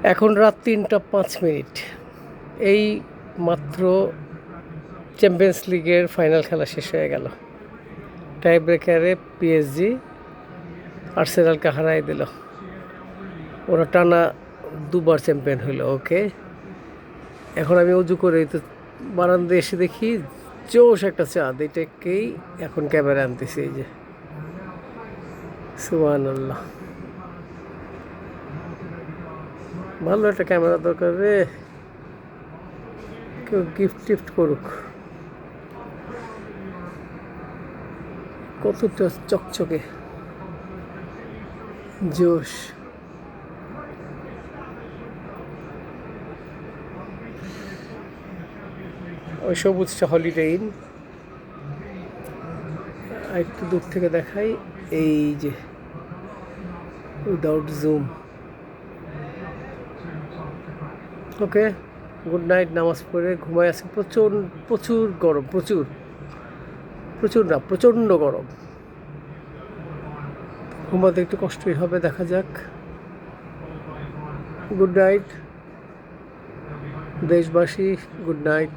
এখন রাত 3টা 5 মিনিট। এই মাত্র চ্যাম্পিয়ন্স লিগের ফাইনাল খেলা শেষ হয়ে গেল। টাই ব্রেকারে পিএসজি আর্সেনালকে হারাই দিল। ওরা টানা 2বার চ্যাম্পিয়ন হইল। ওকে, এখন আমি উজু করে তো বারান্দা এসে দেখি জোশ একটা চাঁদ। এটাকেই এখন ক্যামেরা আনতেছি। এই যে সুবহানাল্লাহ, ভালো একটা ক্যামেরা দরকার রে। কেউ গিফট টিফট করুক। কতটা চকচকে জোশ। ওই সবুজটা হলিডে ইন। একটু দূর থেকে দেখাই, এই যে উইদাউট জুম। ওকে, গুড নাইট। নামাজ পড়ে ঘুমাই। আছে প্রচুর প্রচুর গরম, প্রচুর প্রচুর না, প্রচণ্ড গরম। ঘুমাতে একটু কষ্টই হবে, দেখা যাক। গুড নাইট দেশবাসী, গুড নাইট।